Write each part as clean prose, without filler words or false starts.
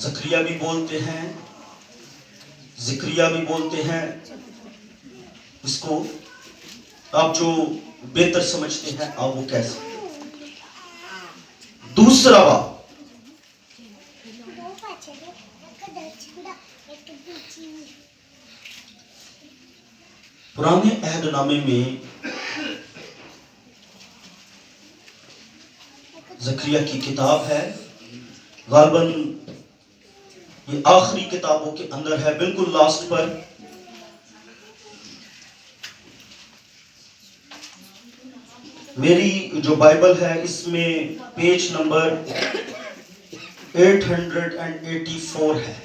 زکریا بھی بولتے ہیں، ذکریہ بھی بولتے ہیں، اس کو آپ جو بہتر سمجھتے ہیں آپ وہ کہہ سکتے ہیں۔ دوسرا باب پرانے عہد نامے میں زکریا کی کتاب ہے، غالباً یہ آخری کتابوں کے اندر ہے، بالکل لاسٹ پر۔ میری جو بائبل ہے اس میں پیج نمبر 884 ہے،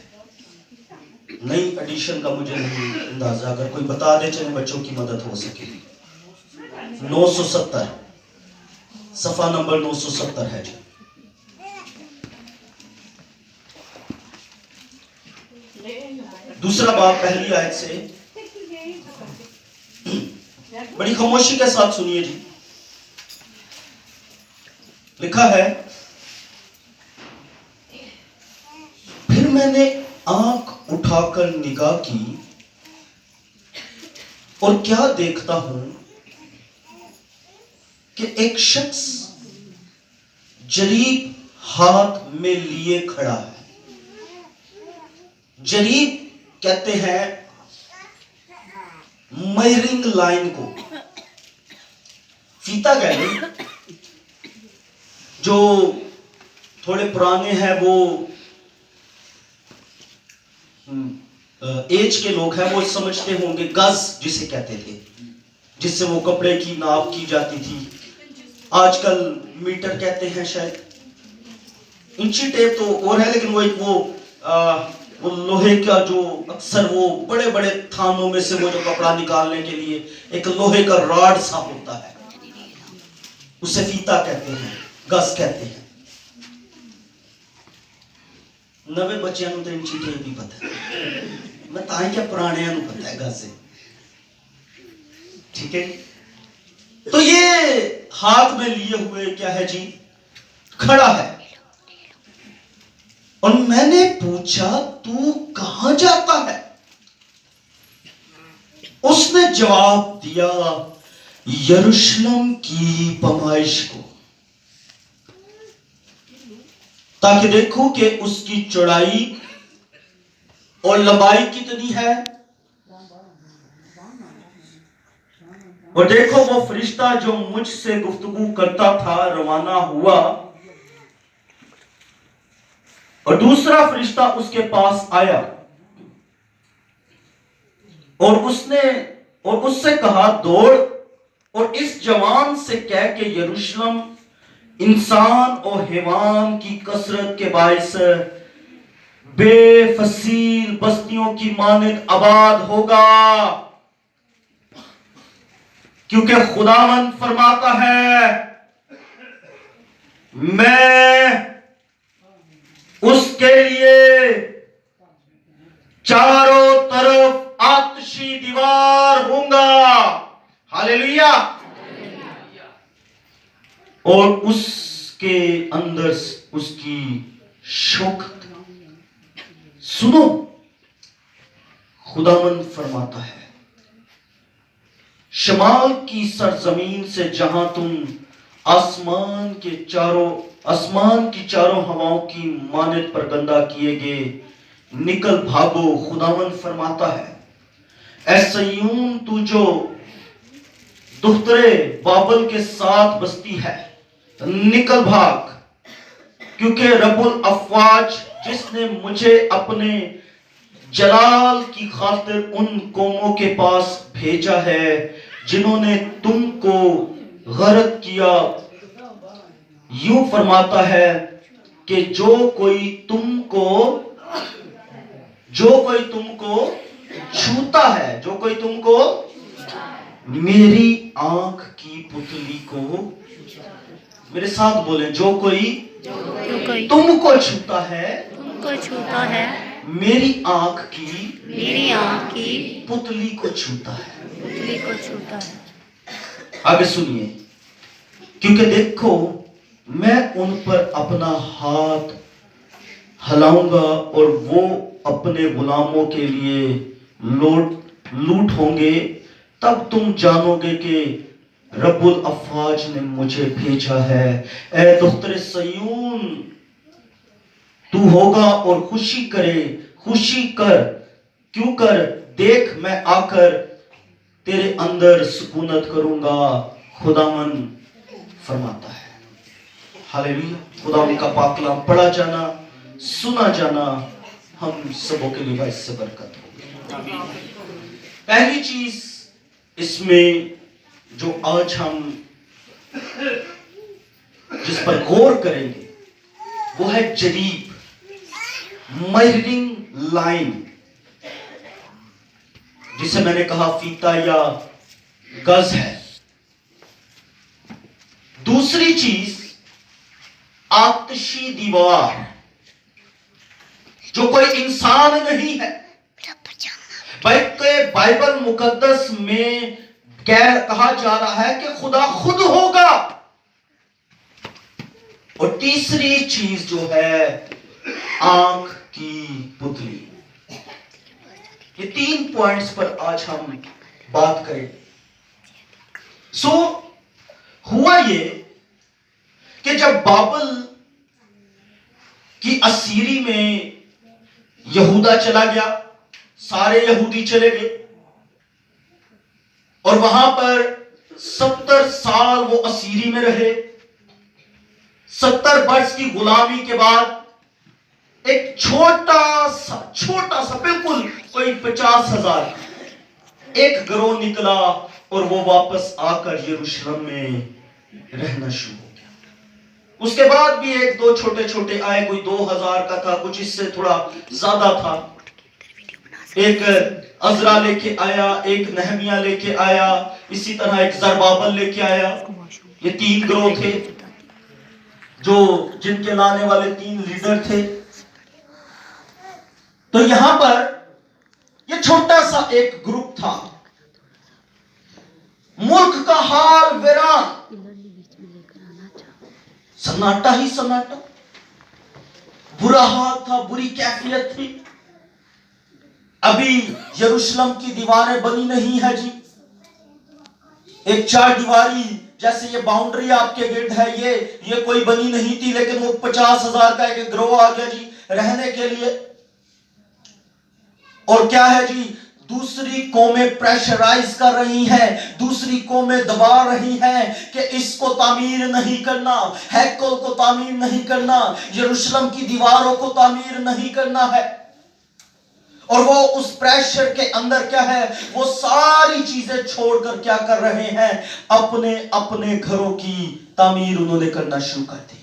نئی ایڈیشن کا مجھے نہیں اندازہ، اگر کوئی بتا دے چلے بچوں کی مدد ہو سکے۔ 970 صفحہ نمبر 970 ہے جی۔ دوسرا باب پہلی آیت سے، بڑی خاموشی کے ساتھ سنیے جی۔ لکھا ہے، پھر میں نے آنکھ اٹھا کر نگاہ کی اور کیا دیکھتا ہوں کہ ایک شخص جریب ہاتھ میں لیے کھڑا ہے۔ جریب کہتے ہیں میئرنگ لائن کو، فیتا کہہ لیں، جو تھوڑے پرانے ہیں وہ ایج کے لوگ ہیں وہ سمجھتے ہوں گے، گز جسے کہتے تھے، جس سے وہ کپڑے کی ناپ کی جاتی تھی۔ آج کل میٹر کہتے ہیں شاید، انچی ٹیپ تو اور ہے، لیکن وہ لوہے کا جو اکثر وہ بڑے بڑے تھانوں میں سے وہ جو کپڑا نکالنے کے لیے ایک لوہے کا راڈ سا ہوتا ہے، اسے فیتا کہتے ہیں، گز کہتے ہیں۔ نوے بچیاں نو تو انچی ٹیپ بھی پتہ ہے، میں تاں کیا پرانے نو پتہ ہے گز سے، ٹھیک ہے۔ تو یہ ہاتھ میں لیے ہوئے کیا ہے جی، کھڑا ہے، اور میں نے پوچھا تو کہاں جاتا ہے؟ اس نے جواب دیا، یروشلم کی پیمائش کو، تاکہ دیکھو کہ اس کی چوڑائی اور لمبائی کتنی ہے، اور دیکھو وہ فرشتہ جو مجھ سے گفتگو کرتا تھا روانہ ہوا، اور دوسرا فرشتہ اس کے پاس آیا اور اس سے کہا، دوڑ اور اس جوان سے کہہ کہ یروشلم انسان اور حیوان کی کثرت کے باعث بے فصیل بستیوں کی مانند آباد ہوگا، کیونکہ خداوند فرماتا ہے، میں اس کے لیے چاروں طرف آتشی دیوار ہوں گا، ہاللیلویہ، اور اس کے اندر اس کی شوکت۔ سنو، خداوند فرماتا ہے، شمال کی سرزمین سے جہاں تم آسمان کی چاروں ہواؤں کی مانند پرگندہ کیے گئے نکل بھاگو، خداوند فرماتا ہے، اے صیون تو جو دخترے بابل کے ساتھ بستی ہے، نکل بھاگ، کیونکہ رب الافواج جس نے مجھے اپنے جلال کی خاطر ان قوموں کے پاس بھیجا ہے جنہوں نے تم کو غرق کیا، یوں فرماتا ہے کہ جو کوئی تم کو چھوتا ہے، میری آنکھ کی پتلی کو، میرے ساتھ بولیں، جو کوئی تم کو چھوتا ہے، میری آنکھ کی پتلی کو چھوتا ہے۔ آگے سنیے، کیونکہ دیکھو میں ان پر اپنا ہلاؤں گا اور وہ اپنے غلاموں کے لیے لوٹ ہوں گے. تب تم جانو گے کہ رب الافواج نے مجھے بھیجا ہے. اے دختر صیون تو ہوگا اور خوشی کر کیوں کر دیکھ میں آ کر تیرے اندر سکونت کروں گا خداوند فرماتا ہے. ہاللیلویا. خدا ان کا پاک کلام پڑھا جانا سنا جانا ہم سبوں کے لیے باعث برکت ہو. پہلی چیز اس میں جو آج ہم جس پر غور کریں گے وہ ہے جریب میجرنگ لائن جسے میں نے کہا فیتا یا گز ہے. دوسری چیز آتشی دیوار جو کوئی انسان نہیں ہے بلکہ بائبل مقدس میں کہا جا رہا ہے کہ خدا خود ہوگا. اور تیسری چیز جو ہے آنکھ کی پتلی. یہ 3 پوائنٹس پر آج ہم بات کریں. ہوا یہ کہ جب بابل کی اسیری میں یہودا چلا گیا, سارے یہودی چلے گئے اور وہاں پر 70 سال وہ اسیری میں رہے. 70 برس کی غلامی کے بعد ایک چھوٹا سا بالکل کوئی 50,000 ایک گروہ نکلا اور وہ واپس آ کر یروشلم میں رہنا شروع ہو گیا. اس کے بعد بھی 1-2 چھوٹے آئے, کوئی 2,000 کا تھا, کچھ اس سے تھوڑا زیادہ تھا. ایک عزرا لے کے آیا, ایک نہمیہ لے کے آیا, اسی طرح ایک زربابل لے کے آیا. یہ 3 گروہ تھے جن کے لانے والے 3 لیڈر تھے. تو یہاں پر یہ چھوٹا سا ایک گروپ تھا. ملک کا حال ویران, سناٹا ہی سناٹا, برا حال تھا, بری کیفیت تھی. ابھی یروشلم کی دیواریں بنی نہیں ہے جی. ایک 4 دیواری جیسے یہ باؤنڈری آپ کے گرد ہے یہ کوئی بنی نہیں تھی, لیکن وہ 50,000 کا ایک گروہ آ گیا جی رہنے کے لیے. اور کیا ہے جی, دوسری قومیں پریشرائز کر رہی ہیں, دوسری قومیں دبا رہی ہیں کہ اس کو تعمیر نہیں کرنا, ہیکل کو تعمیر نہیں کرنا, یروشلم کی دیواروں کو تعمیر نہیں کرنا ہے. اور وہ اس پریشر کے اندر کیا ہے, وہ ساری چیزیں چھوڑ کر کیا کر رہے ہیں, اپنے گھروں کی تعمیر انہوں نے کرنا شروع کر دی.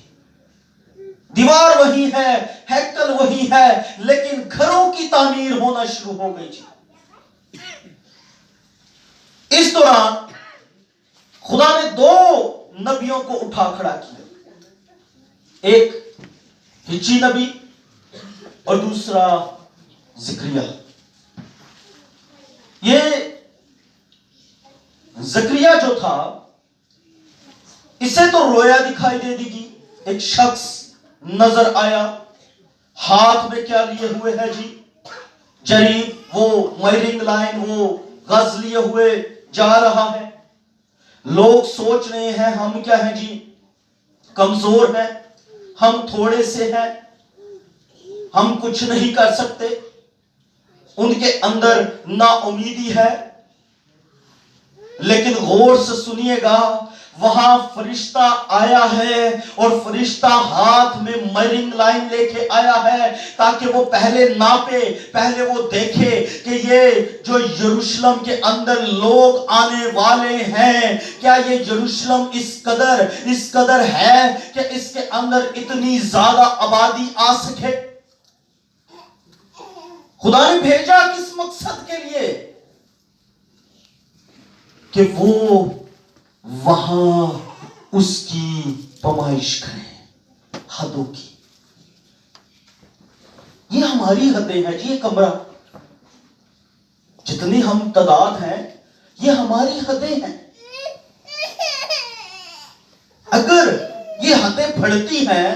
دیوار وہی ہے, ہیکل وہی ہے, لیکن گھروں کی تعمیر ہونا شروع ہو گئی جی. اس دوران خدا نے 2 نبیوں کو اٹھا کھڑا کیا, ایک ہجی نبی اور دوسرا زکریا. یہ زکریا جو تھا اسے تو رویا دکھائی دے دی. ایک شخص نظر آیا, ہاتھ میں کیا لیے ہوئے ہے جی, جریب, وہ میجرنگ لائن, وہ غز لیے ہوئے جا رہا ہے. لوگ سوچ رہے ہیں ہم کیا ہیں جی, کمزور ہیں, ہم تھوڑے سے ہیں, ہم کچھ نہیں کر سکتے. ان کے اندر نا امیدی ہے. لیکن غور سے سنیے گا, وہاں فرشتہ آیا ہے اور فرشتہ ہاتھ میں میجرنگ لائن لے کے آیا ہے تاکہ وہ پہلے ناپے, پہلے وہ دیکھے کہ یہ جو یروشلم کے اندر لوگ آنے والے ہیں, کیا یہ یروشلم اس قدر ہے کہ اس کے اندر اتنی زیادہ آبادی آ سکے. خدا نے بھیجا کس مقصد کے لیے, کہ وہ وہاں اس کی پیمائش کریں, حدوں کی. یہ ہماری حدیں ہیں جی, یہ کمرہ جتنی ہم تعداد ہیں یہ ہماری حدیں ہیں. اگر یہ حدیں بڑھتی ہیں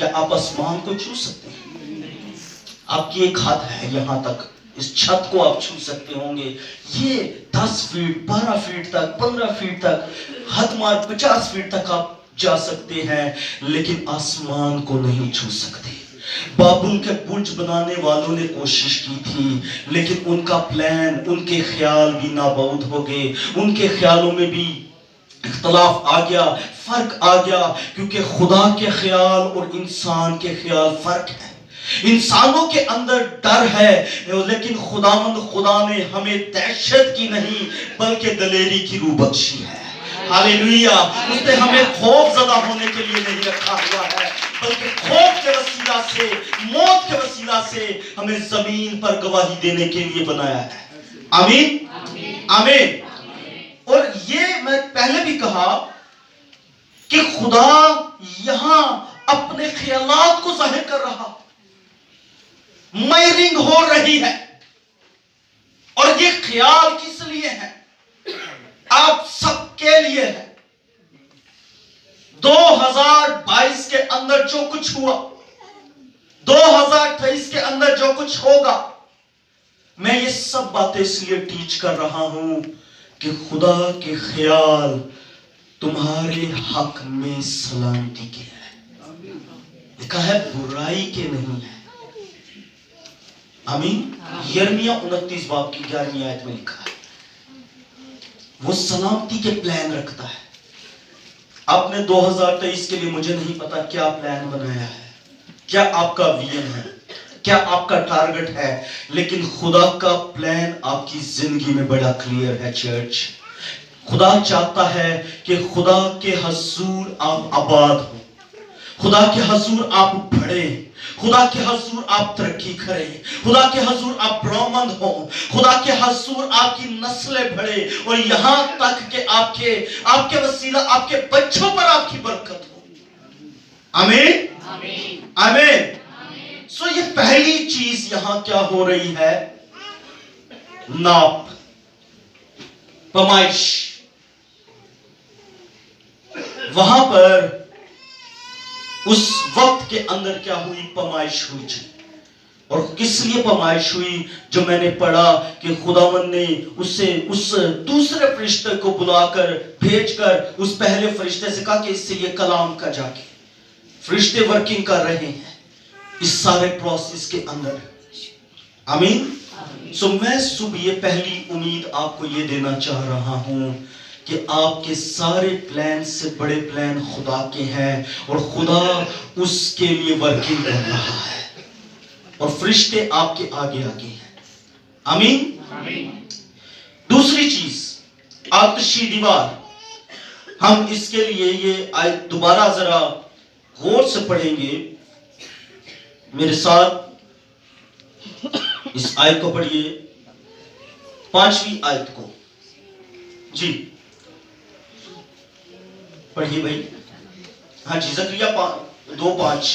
کیا آپ آسمان کو چھو سکتے ہیں؟ آپ کی ایک حد ہے، یہاں تک اس چھت کو آپ چھو سکتے ہوں گے. یہ 10 فیٹ 12 فیٹ تک 15 فیٹ تک حد مار 50 فیٹ تک آپ جا سکتے ہیں، لیکن آسمان کو نہیں چھو سکتے. بابل کے برج بنانے والوں نے کوشش کی تھی، لیکن ان کا پلان، ان کے خیال بھی نابود ہو گئے. ان کے خیالوں میں بھی اختلاف آ گیا، فرق آ گیا، کیونکہ خدا کے خیال اور انسان کے خیال فرق ہے. انسانوں کے اندر ڈر ہے، لیکن خدا نے ہمیں دہشت کی نہیں بلکہ دلیری کی روح بخشی ہے. ہاللیلویہ. اس نے ہمیں خوف زدہ ہونے کے لیے نہیں رکھا ہوا ہے، بلکہ خوف کے وسیلہ سے، موت کے وسیلہ سے ہمیں زمین پر گواہی دینے کے لیے بنایا ہے. آمین آمین. اور یہ میں پہلے بھی کہا کہ خدا یہاں اپنے خیالات کو ظاہر کر رہا، مائرنگ ہو رہی ہے. اور یہ خیال کس لیے ہے؟ آپ سب کے لیے ہے. 2022 کے اندر جو کچھ ہوا، 2023 کے اندر جو کچھ ہوگا، میں یہ سب باتیں اس لیے ٹیچ کر رہا ہوں کہ خدا کے خیال تمہارے حق میں سلامتی کے ہے. لکھا ہے برائی کے نہیں ہے. آمین. یرمیہ 29 باب کی 11ویں آیت میں لکھا ہے وہ سلامتی کے پلان رکھتا ہے. آپ نے 2023 کے لیے مجھے نہیں پتا کیا پلان بنایا ہے، کیا آپ کا ویژن ہے، کیا آپ کا ٹارگٹ ہے، لیکن خدا کا پلان آپ کی زندگی میں بڑا کلیئر ہے. چرچ، خدا چاہتا ہے کہ خدا کے حضور آپ آباد ہو، خدا کے حضور آپ بڑھے، خدا کے حضور آپ ترقی کریں، خدا کے حضور آپ برآمد ہوں، خدا کے حضور آپ کی نسلیں بڑھے، اور یہاں تک کہ آپ کے وسیلہ آپ کے بچوں پر آپ کی برکت ہو. آمین آمین. سو یہ پہلی چیز یہاں کیا ہو رہی ہے؟ ناپ، پیمائش. وہاں پر اس وقت کے اندر کیا ہوئی؟ پیمائش ہوئی تھی. اور کس لیے پیمائش ہوئی؟ جو میں نے پڑھا کہ خداوند نے اسے اس دوسرے فرشتے کو بلا کر بھیج کر اس پہلے فرشتے سے کہا کہ اس سے یہ کلام کا جا کے. فرشتے ورکنگ کر رہے ہیں اس سارے پروسیس کے اندر. آمین. سو میں صبح یہ پہلی امید آپ کو یہ دینا چاہ رہا ہوں کہ آپ کے سارے پلان سے بڑے پلان خدا کے ہیں، اور خدا اس کے لیے ورکنگ کر رہا ہے، اور فرشتے آپ کے آگے آگے ہیں. آمین. دوسری چیز، آتشی دیوار. ہم اس کے لیے یہ آیت دوبارہ ذرا غور سے پڑھیں گے. میرے ساتھ اس آیت کو پڑھیے، 5ویں آیت کو. جی پڑھیے بھائی. ہاں جی، زکریا 2:5.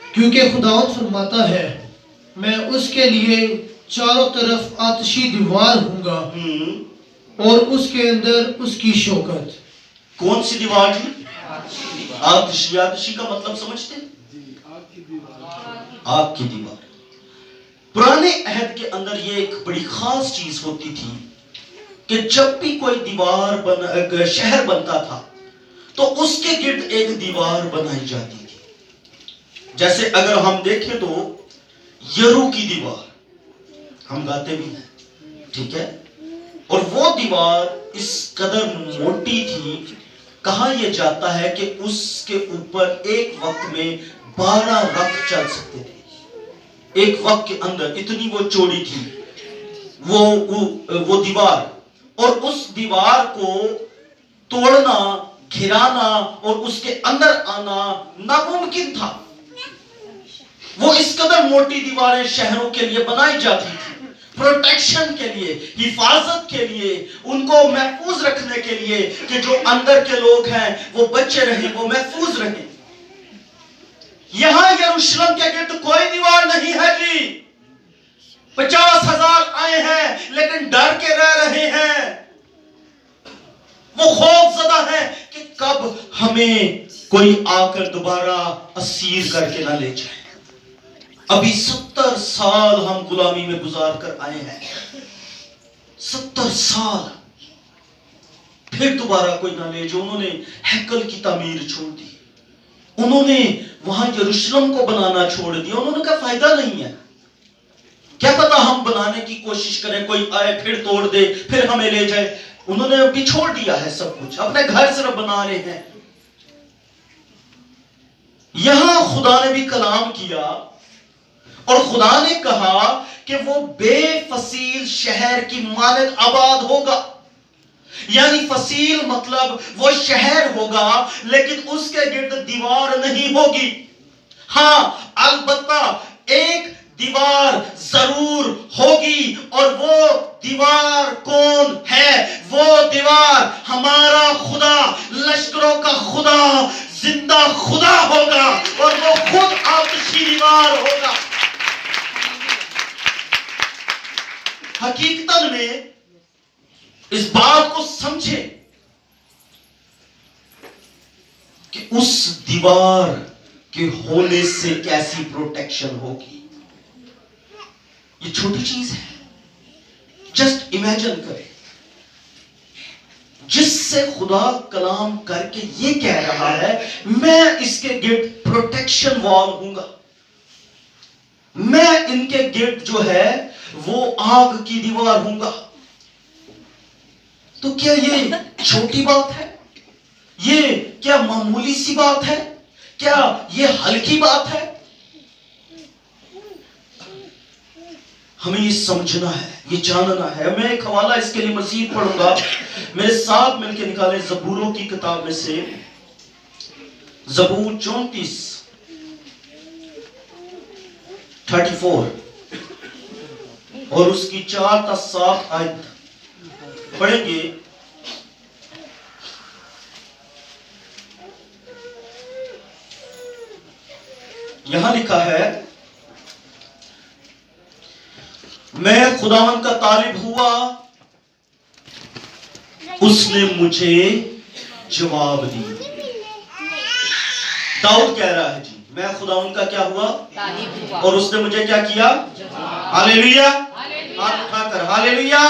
کیونکہ خداوند فرماتا ہے میں اس کے لیے چاروں طرف آتشی دیوار ہوں گا اور اس کے اندر اس کی شوکت. کون سی دیوار جی؟ آتشی. آتشی کا مطلب سمجھتے ہیں؟ آگ کی دیوار. پرانے عہد کے اندر یہ ایک بڑی خاص چیز ہوتی تھی کہ جب بھی کوئی دیوار شہر بنتا تھا تو اس کے گرد ایک دیوار بنائی جاتی تھی. جیسے اگر ہم دیکھیں تو یرو کی دیوار ہم گاتے بھی ہیں، ٹھیک ہے، اور وہ دیوار اس قدر موٹی تھی، کہا یہ جاتا ہے کہ اس کے اوپر ایک وقت میں 12 رتھ چل سکتے تھے. ایک وقت کے اندر اتنی وہ چوڑی تھی وہ دیوار. اور اس دیوار کو توڑنا، گھرانا اور اس کے اندر آنا ناممکن تھا. وہ اس قدر موٹی دیواریں شہروں کے لیے بنائی جاتی تھی، پروٹیکشن کے لیے، حفاظت کے لیے، ان کو محفوظ رکھنے کے لیے کہ جو اندر کے لوگ ہیں وہ بچے رہیں، وہ محفوظ رہیں. یہاں یروشلم کے گرد کوئی دیوار نہیں ہے جی. 50,000 آئے ہیں لیکن ڈر کے رہ رہے ہیں. وہ خوف زدہ ہیں کہ کب ہمیں کوئی آ کر دوبارہ اسیر کر کے نہ لے جائے. ابھی 70 سال ہم غلامی میں گزار کر آئے ہیں. 70 سال پھر دوبارہ کوئی نہ لے جو. انہوں نے ہیکل کی تعمیر چھوڑ دی, انہوں نے وہاں یروشلم کو بنانا چھوڑ دیا. انہوں نے کہا فائدہ نہیں ہے, کیا پتا ہم بنانے کی کوشش کریں, کوئی آئے پھر توڑ دے پھر ہمیں لے جائے. انہوں نے ابھی چھوڑ دیا ہے سب کچھ, اپنے گھر صرف بنا رہے ہیں. یہاں خدا نے بھی کلام کیا اور خدا نے کہا کہ وہ بے فصیل شہر کی مانند آباد ہوگا. یعنی فصیل مطلب وہ شہر ہوگا لیکن اس کے گرد دیوار نہیں ہوگی. ہاں البتہ ایک دیوار ضرور ہوگی, اور وہ دیوار کون ہے؟ وہ دیوار ہمارا خدا, لشکروں کا خدا, زندہ خدا ہوگا, اور وہ خود آتشی دیوار ہوگا. حقیقتاً میں اس بات کو سمجھے کہ اس دیوار کے ہونے سے کیسی پروٹیکشن ہوگی. یہ چھوٹی چیز ہے, جسٹ امیجن کریں. جس سے خدا کلام کر کے یہ کہہ رہا ہے میں اس کے گرد پروٹیکشن وال ہوں گا, میں ان کے گرد جو ہے وہ آگ کی دیوار ہوں گا. تو کیا یہ چھوٹی بات ہے؟ یہ کیا معمولی سی بات ہے؟ کیا یہ ہلکی بات ہے؟ ہمیں یہ سمجھنا ہے, یہ جاننا ہے. میں ایک حوالہ اس کے لیے مزید پڑھوں گا, میرے ساتھ مل کے نکالیں زبوروں کی کتاب میں سے زبور 34 اور اس کی 4 تا 7 آیت پڑھیں گے. یہاں لکھا ہے میں خداوند کا طالب ہوا, اس نے مجھے جواب دی. داؤد کہہ رہا ہے جی میں خداوند کا کیا ہوا؟ طالب ہوا, اور اس نے مجھے کیا کیا؟ ہاللیلویا, ہاتھ اٹھا کر ہاللیلویا.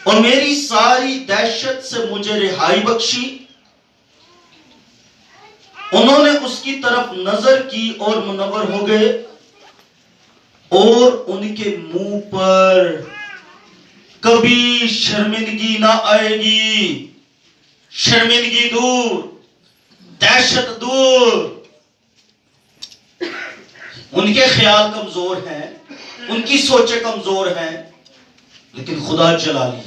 اور میری ساری دہشت سے مجھے رہائی بخشی. انہوں نے اس کی طرف نظر کی اور منور ہو گئے, اور ان کے منہ پر کبھی شرمندگی نہ آئے گی. شرمندگی دور, دہشت دور. ان کے خیال کمزور ہیں, ان کی سوچیں کمزور ہیں, لیکن خدا جلالی ہے.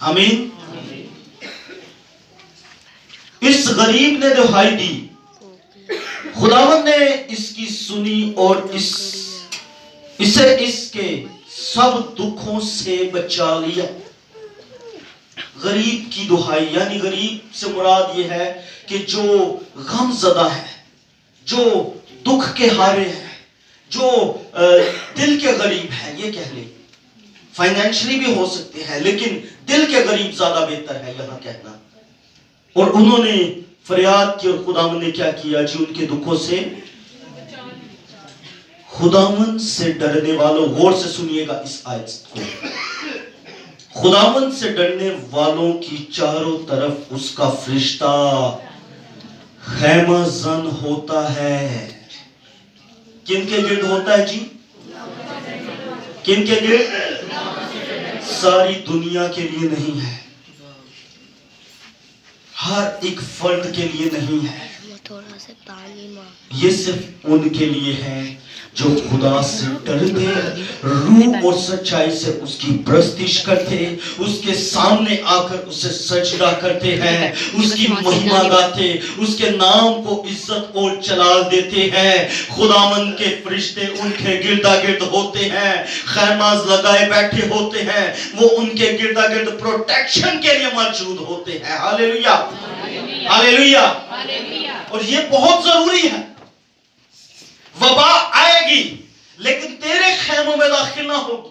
آمین. اس غریب نے دہائی دی, خداوند نے اس کی سنی اور اسے اس کے سب دکھوں سے بچا لیا. غریب کی دہائی, یعنی غریب سے مراد یہ ہے کہ جو غم زدہ ہے, جو دکھ کے ہارے ہیں, جو دل کے غریب ہیں. یہ کہہ لیں فائنینشلی بھی ہو سکتے ہیں, لیکن دل کے غریب زیادہ بہتر ہے یہاں کہنا. اور انہوں نے فریاد کی اور خداوند نے کیا کیا جی, ان کے دکھوں سے. خداوند سے ڈرنے والوں, غور سے سنیے گا اس آیت کو, خداوند سے ڈرنے والوں کی چاروں طرف اس کا فرشتہ خیمہ زن ہوتا ہے. کن کے گرد ہوتا ہے جی؟ کن کے گرد؟ ساری دنیا کے لیے نہیں ہے, ہر ایک فرد کے لیے نہیں ہے, یہ صرف ان کے لیے ہے جو خدا سے ڈرتے, روح اور سچائی سے اس کی پرستش کرتے, اس کے سامنے آ کر اسے سجدہ کرتے ہیں, اس کی مہما گاتے, اس کے نام کو عزت اور جلال دیتے ہیں. خداوند کے فرشتے ان کے گردا گرد ہوتے ہیں, خیمہ لگائے بیٹھے ہوتے ہیں, وہ ان کے گردا گرد پروٹیکشن کے لیے موجود ہوتے ہیں. ہاللیلویا, ہاللیلویا. اور یہ بہت ضروری ہے. وبا آئے گی لیکن تیرے خیموں میں داخل نہ ہوگی,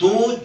2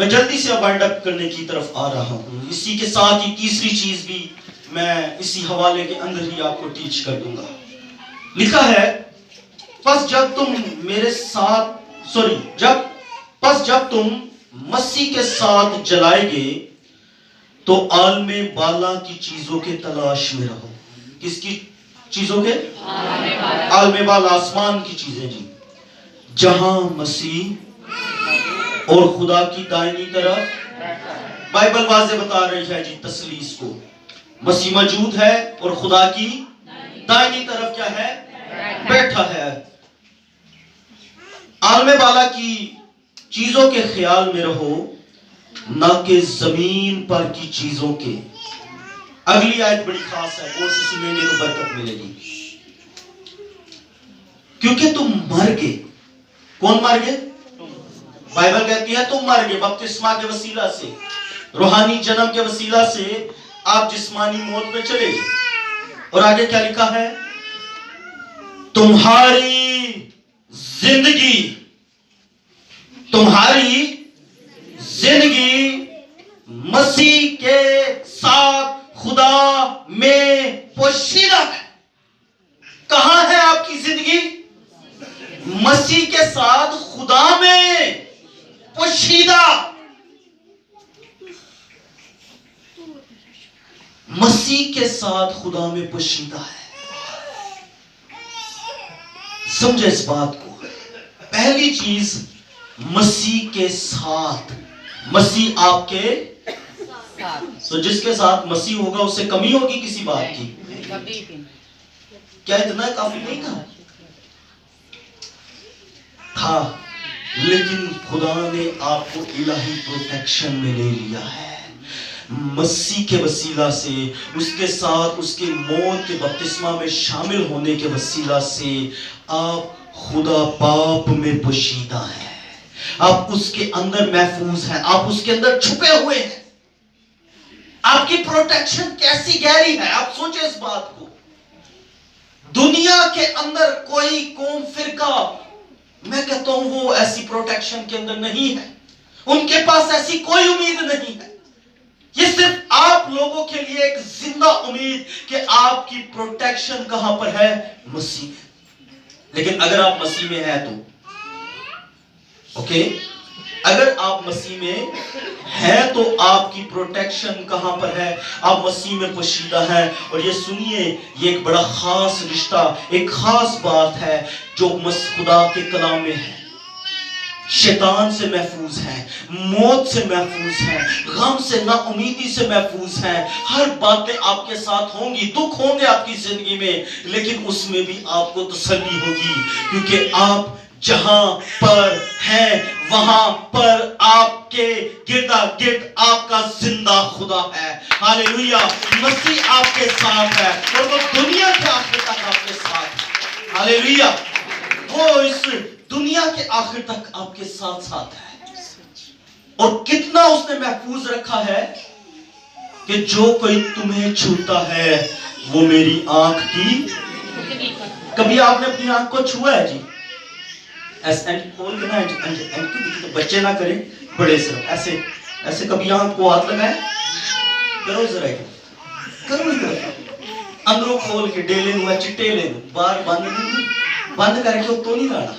میں جلدی سے وائنڈ اپ کرنے کی طرف آ رہا ہوں. اسی کے ساتھ ہی تیسری چیز بھی میں اسی حوالے کے اندر ہی آپ کو ٹیچ کر دوں گا. لکھا ہے پس جب تم مسیح کے ساتھ جلائے گے تو عالم بالا کی چیزوں کے تلاش میں رہو. کس کی چیزوں کے؟ عالم بالا، آسمان کی چیزیں جی، جہاں مسیح اور خدا کی دائنی طرف. بائبل واضح بتا رہی ہے جی تثلیث کو. مسیح موجود ہے اور خدا کی دائنی طرف کیا ہے؟ بیٹھا ہے. عالم بالا کی چیزوں کے خیال میں رہو، نہ کہ زمین پر کی چیزوں کے. اگلی آیت بڑی خاص ہے، غور سے سنیں گے تو برکت ملے گی. کیونکہ تم مر گئے. کون مر گئے؟ بائبل کہتی ہے تم مر گئے بپتسمہ کے وسیلہ سے، روحانی جنم کے وسیلہ سے آپ جسمانی موت میں چلے گئے. اور آگے کیا لکھا ہے؟ تمہاری زندگی مسیح کے ساتھ خدا میں پوشیدہ ہے. کہاں ہے آپ کی زندگی؟ مسیح کے ساتھ خدا میں پوشیدہ. مسیح کے ساتھ خدا میں پوشیدہ ہے. سمجھے اس بات کو. پہلی چیز مسیح کے ساتھ. مسیح آپ کے تو جس کے ساتھ مسیح ہوگا اس سے کمی ہوگی کسی بات کی؟ کیا اتنا کافی نہیں تھا؟ لیکن خدا نے آپ کو الہی پروٹیکشن میں لے لیا ہے. مسیح کے وسیلہ سے، اس کے ساتھ اس کے موت کے بپتسمہ میں شامل ہونے کے وسیلہ سے آپ خدا باپ میں پوشیدہ ہیں. آپ اس کے اندر محفوظ ہیں، آپ اس کے اندر چھپے ہوئے ہیں. آپ کی پروٹیکشن کیسی گہری ہے، آپ سوچیں اس بات کو. دنیا کے اندر کوئی قوم، فرقہ، میں کہتا ہوں وہ ایسی پروٹیکشن کے اندر نہیں ہے. ان کے پاس ایسی کوئی امید نہیں ہے. یہ صرف آپ لوگوں کے لیے ایک زندہ امید کہ آپ کی پروٹیکشن کہاں پر ہے؟ مسیح میں. لیکن اگر آپ مسیح میں ہیں تو اوکے، اگر آپ مسیح میں ہیں تو آپ کی پروٹیکشن کہاں پر ہے؟ آپ مسیح میں پوشیدہ ہیں. اور یہ سنیے، یہ ایک بڑا خاص رشتہ، ایک خاص بات ہے جو خدا کے کلام میں ہے. شیطان سے محفوظ ہیں، موت سے محفوظ ہیں، غم سے، نا امیدی سے محفوظ ہیں. ہر باتیں آپ کے ساتھ ہوں گی، دکھ ہوں گے آپ کی زندگی میں، لیکن اس میں بھی آپ کو تسلی ہوگی کیونکہ آپ جہاں پر ہیں وہاں پر آپ کے گردا گرد آپ کا زندہ خدا ہے. ہالےلویا. مسیح آپ کے ساتھ ہے اور وہ دنیا کے آخر تک آپ کے ساتھ ہے. ہالےلویا. وہ اس دنیا کے آخر تک آپ کے ساتھ ساتھ ہے. اور کتنا اس نے محفوظ رکھا ہے کہ جو کوئی تمہیں چھوتا ہے وہ میری آنکھ کی. کبھی آپ نے اپنی آنکھ کو چھوا ہے جی؟ ایسے کھول کے نا بچے نہ کریں، بڑے صرف ایسے ایسے کبھی آنکھ کو ہاتھ لگائے کرو ذرا، کرو اندروں کھول کے ڈیلے ہوا چٹے لے لو، باہر بند کر کے تو نہیں لانا،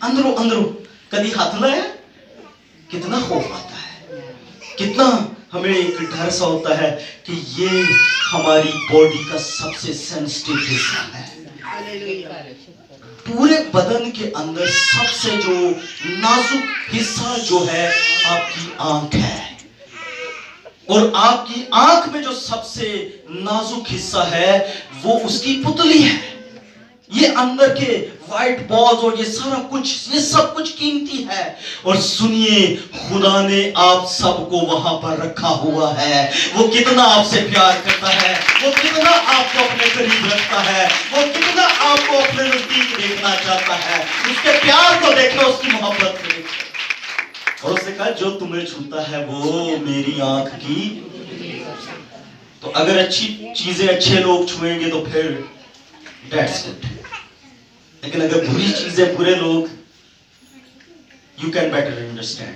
اندروں کدی ہاتھ لایا. کتنا خوف آتا ہے، کتنا ہمیں ایک ڈر سا ہوتا ہے کہ یہ ہماری باڈی کا سب سے سینسٹیو حصہ ہے. پورے بدن کے اندر سب سے جو نازک حصہ جو ہے آپ کی آنکھ ہے. اور آپ کی آنکھ میں جو سب سے نازک حصہ ہے وہ اس کی پتلی ہے. یہ اندر کے وائٹ بالز اور یہ سارا کچھ، یہ سب کچھ قیمتی ہے. اور سنیے، خدا نے آپ سب کو وہاں پر رکھا ہوا ہے. وہ کتنا آپ سے پیار کرتا ہے، وہ کتنا آپ کو اپنے قریب رکھتا ہے، وہ کتنا آپ کو اپنے نزدیک دیکھنا چاہتا ہے. اس کے پیار کو دیکھو، اس کی محبت کو دیکھو. اور اس نے کہا جو تمہیں چھوتا ہے وہ میری آنکھ کی. تو اگر اچھی چیزیں اچھے لوگ چھوئیں گے تو پھر that's it. لیکن اگر بری چیزیں برے لوگ، you can better understand.